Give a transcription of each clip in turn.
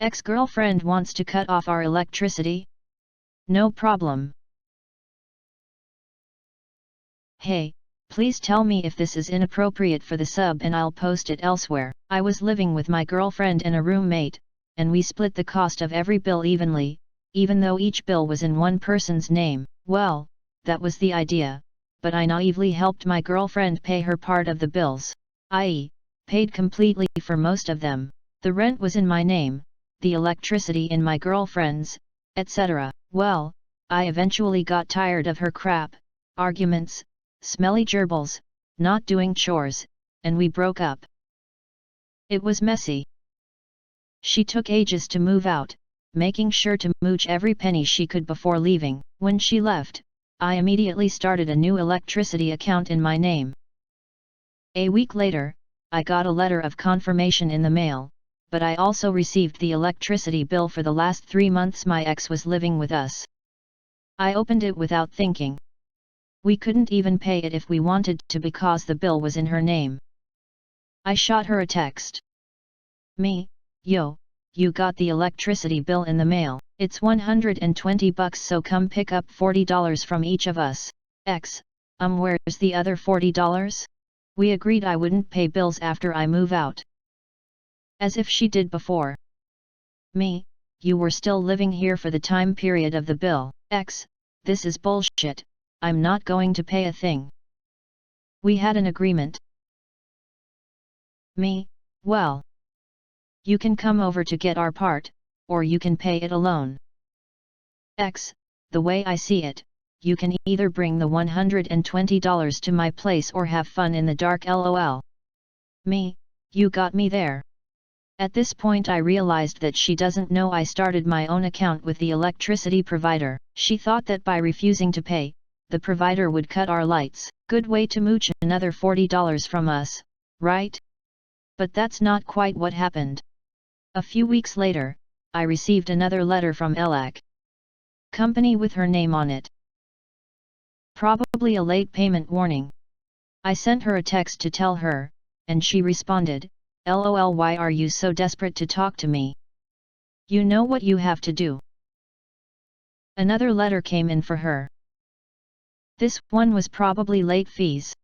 Ex-girlfriend wants to cut off our electricity? No problem. Hey, please tell me if this is inappropriate for the sub and I'll post it elsewhere. I was living with my girlfriend and a roommate, and we split the cost of every bill evenly, even though each bill was in one person's name. Well, that was the idea, but I naively helped my girlfriend pay her part of the bills, i.e., paid completely for most of them. The rent was in my name, the electricity in my girlfriend's, etc. Well, I eventually got tired of her crap, arguments, smelly gerbils, not doing chores, and we broke up. It was messy. She took ages to move out, making sure to mooch every penny she could before leaving. When she left, I immediately started a new electricity account in my name. A week later, I got a letter of confirmation in the mail, but I also received the electricity bill for the last 3 months my ex was living with us. I opened it without thinking. We couldn't even pay it if we wanted to because the bill was in her name. I shot her a text. Me, yo, you got the electricity bill in the mail. It's $120 so come pick up $40 from each of us. X, where's the other $40? We agreed I wouldn't pay bills after I move out. As if she did before. Me, you were still living here for the time period of the bill. X, this is bullshit. I'm not going to pay a thing. We had an agreement. Me, well. You can come over to get our part, or you can pay it alone. X, the way I see it, you can either bring the $120 to my place or have fun in the dark lol. Me, you got me there. At this point I realized that she doesn't know I started my own account with the electricity provider. She thought that by refusing to pay, the provider would cut our lights. Good way to mooch another $40 from us, right? But that's not quite what happened. A few weeks later, I received another letter from Elac company with her name on it. Probably a late payment warning. I sent her a text to tell her, and she responded, LOL, why are you so desperate to talk to me? You know what you have to do. Another letter came in for her. This one was probably late fees.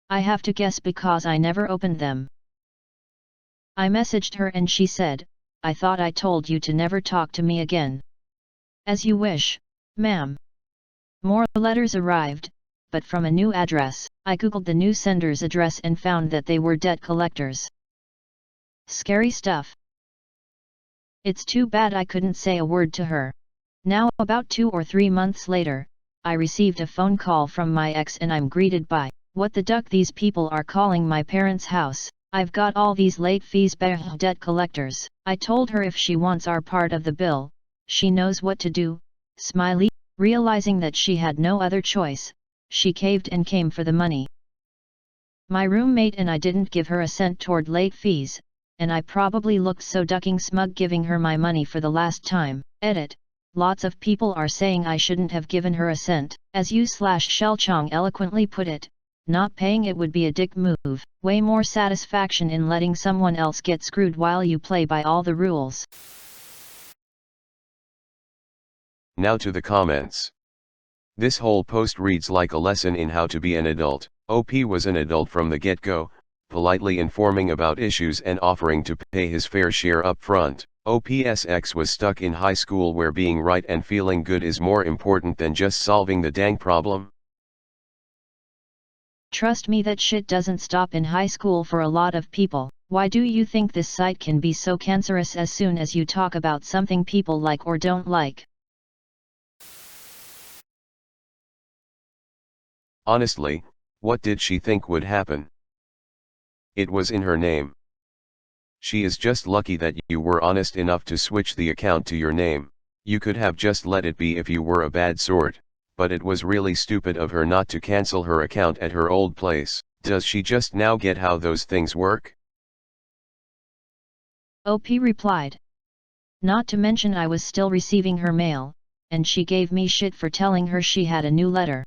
I have to guess because I never opened them. I messaged her and she said, I thought I told you to never talk to me again. As you wish, ma'am. More letters arrived, but from a new address. I googled the new sender's address and found that they were debt collectors. Scary stuff. It's too bad I couldn't say a word to her. Now about 2 or 3 months later, I received a phone call from my ex and I'm greeted by, what the duck, these people are calling my parents' house. I've got all these late fees, debt collectors. I told her if she wants our part of the bill, she knows what to do, smiley. Realizing that she had no other choice, she caved and came for the money. My roommate and I didn't give her a cent toward late fees, and I probably looked so ducking smug giving her my money for the last time. Edit. Lots of people are saying I shouldn't have given her a cent. As you/Shelchong eloquently put it, not paying it would be a dick move. Way more satisfaction in letting someone else get screwed while you play by all the rules. Now to the comments. This whole post reads like a lesson in how to be an adult. OP was an adult from the get-go, politely informing about issues and offering to pay his fair share up front. OPSX was stuck in high school where being right and feeling good is more important than just solving the dang problem. Trust me, that shit doesn't stop in high school for a lot of people. Why do you think this site can be so cancerous as soon as you talk about something people like or don't like? Honestly, what did she think would happen? It was in her name. She is just lucky that you were honest enough to switch the account to your name. You could have just let it be if you were a bad sort, but it was really stupid of her not to cancel her account at her old place. Does she just now get how those things work? OP replied. Not to mention I was still receiving her mail, and she gave me shit for telling her she had a new letter.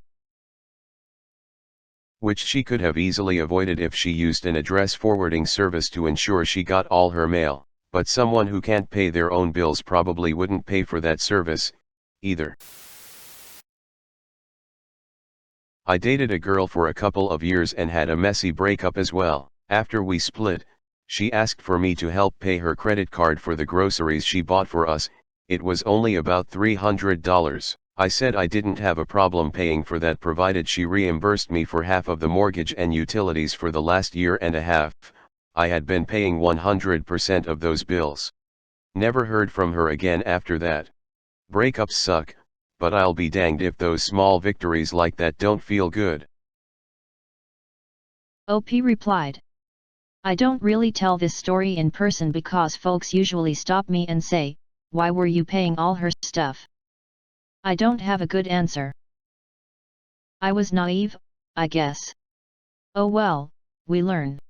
Which she could have easily avoided if she used an address forwarding service to ensure she got all her mail. But someone who can't pay their own bills probably wouldn't pay for that service, either. I dated a girl for a couple of years and had a messy breakup as well. After we split, she asked for me to help pay her credit card for the groceries she bought for us. It was only about $300. I said I didn't have a problem paying for that provided she reimbursed me for half of the mortgage and utilities for the last year and a half. I had been paying 100% of those bills. Never heard from her again after that. Breakups suck, but I'll be danged if those small victories like that don't feel good. OP replied. I don't really tell this story in person because folks usually stop me and say, why were you paying all her stuff? I don't have a good answer. I was naive, I guess. Oh well, we learn.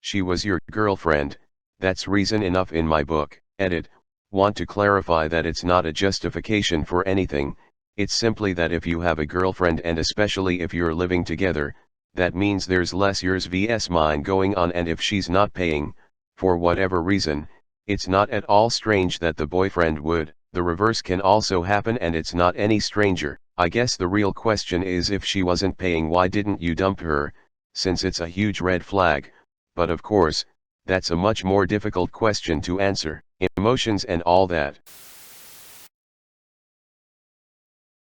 She was your girlfriend, that's reason enough in my book. Edit, want to clarify that it's not a justification for anything, it's simply that if you have a girlfriend and especially if you're living together, that means there's less yours vs mine going on, and if she's not paying, for whatever reason, it's not at all strange that the boyfriend would. The reverse can also happen and it's not any stranger. I guess the real question is, if she wasn't paying, why didn't you dump her, since it's a huge red flag, but of course, that's a much more difficult question to answer. Emotions and all that.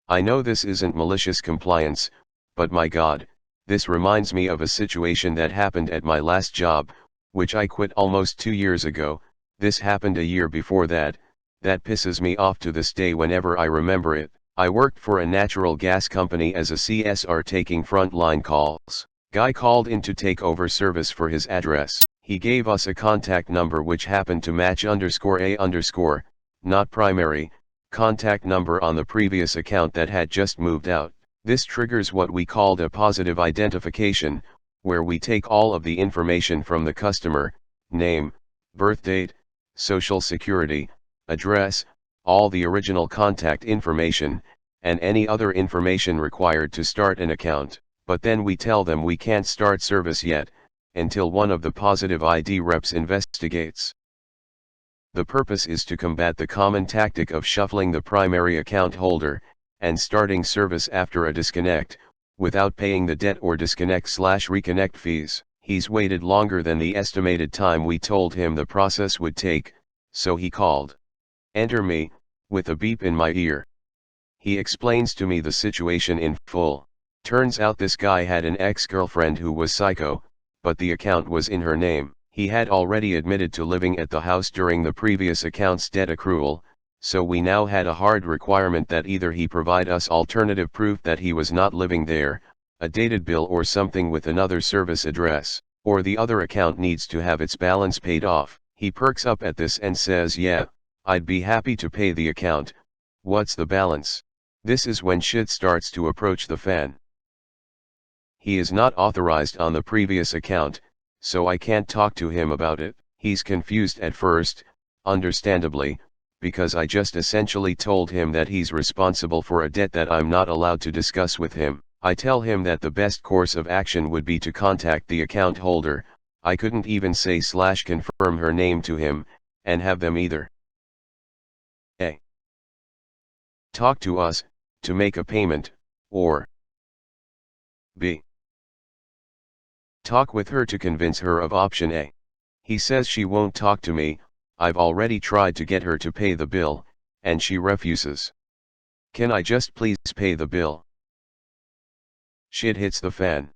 I know this isn't malicious compliance, but my God, this reminds me of a situation that happened at my last job, which I quit almost 2 years ago. This happened a year before that. That pisses me off to this day whenever I remember it. I worked for a natural gas company as a CSR taking frontline calls. Guy called in to take over service for his address. He gave us a contact number which happened to match _A_, not primary, contact number on the previous account that had just moved out. This triggers what we called a positive identification, where we take all of the information from the customer, name, birth date, social security, address, all the original contact information, and any other information required to start an account. But then we tell them we can't start service yet, until one of the positive ID reps investigates. The purpose is to combat the common tactic of shuffling the primary account holder, and starting service after a disconnect, without paying the debt or disconnect/reconnect fees. He's waited longer than the estimated time we told him the process would take, so he called. Enter me, with a beep in my ear. He explains to me the situation in full. Turns out this guy had an ex-girlfriend who was psycho, but the account was in her name. He had already admitted to living at the house during the previous account's debt accrual, so we now had a hard requirement that either he provide us alternative proof that he was not living there, a dated bill or something with another service address, or the other account needs to have its balance paid off. He perks up at this and says, yeah, I'd be happy to pay the account. What's the balance? This is when shit starts to approach the fan. He is not authorized on the previous account, so I can't talk to him about it. He's confused at first, understandably, because I just essentially told him that he's responsible for a debt that I'm not allowed to discuss with him. I tell him that the best course of action would be to contact the account holder. I couldn't even say /confirm her name to him, and have them either A. Talk to us, to make a payment, or B. Talk with her to convince her of option A. He says she won't talk to me. I've already tried to get her to pay the bill, and she refuses. Can I just please pay the bill? Shit hits the fan.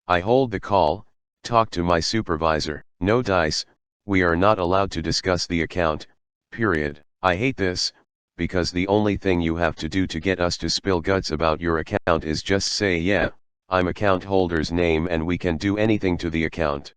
I hold the call, talk to my supervisor. No dice, we are not allowed to discuss the account, period. I hate this, because the only thing you have to do to get us to spill guts about your account is just say, yeah, I'm account holder's name and we can do anything to the account.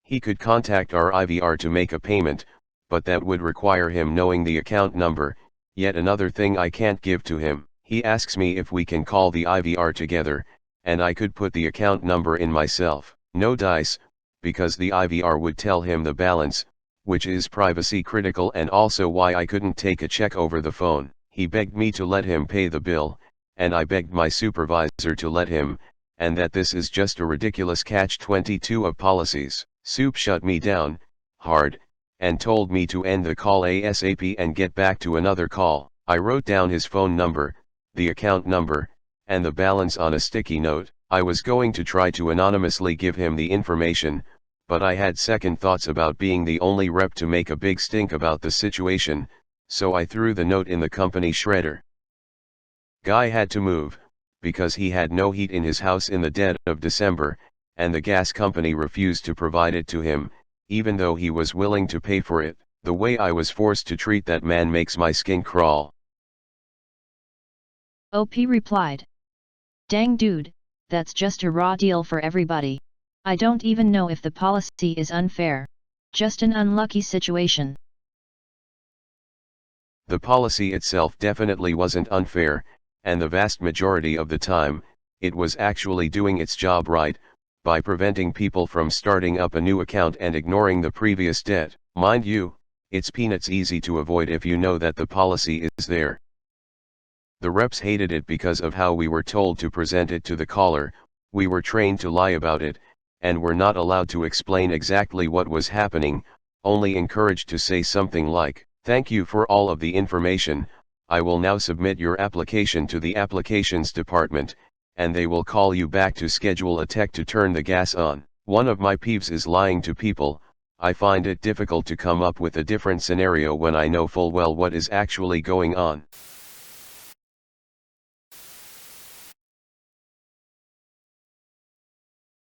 He could contact our IVR to make a payment, but that would require him knowing the account number, yet another thing I can't give to him. He asks me if we can call the IVR together, and I could put the account number in myself. No dice, because the IVR would tell him the balance, which is privacy critical and also why I couldn't take a check over the phone. He begged me to let him pay the bill, and I begged my supervisor to let him, and that this is just a ridiculous catch-22 of policies. Soup shut me down, hard, and told me to end the call ASAP and get back to another call. I wrote down his phone number, the account number, and the balance on a sticky note. I was going to try to anonymously give him the information, but I had second thoughts about being the only rep to make a big stink about the situation, so I threw the note in the company shredder. Guy had to move, because he had no heat in his house in the dead of December, and the gas company refused to provide it to him, even though he was willing to pay for it. The way I was forced to treat that man makes my skin crawl. OP replied. Dang dude, that's just a raw deal for everybody. I don't even know if the policy is unfair. Just an unlucky situation. The policy itself definitely wasn't unfair, and the vast majority of the time, it was actually doing its job right, by preventing people from starting up a new account and ignoring the previous debt. Mind you, it's peanuts easy to avoid if you know that the policy is there. The reps hated it because of how we were told to present it to the caller. We were trained to lie about it, and were not allowed to explain exactly what was happening, only encouraged to say something like, "Thank you for all of the information, I will now submit your application to the applications department, and they will call you back to schedule a tech to turn the gas on." One of my peeves is lying to people. I find it difficult to come up with a different scenario when I know full well what is actually going on.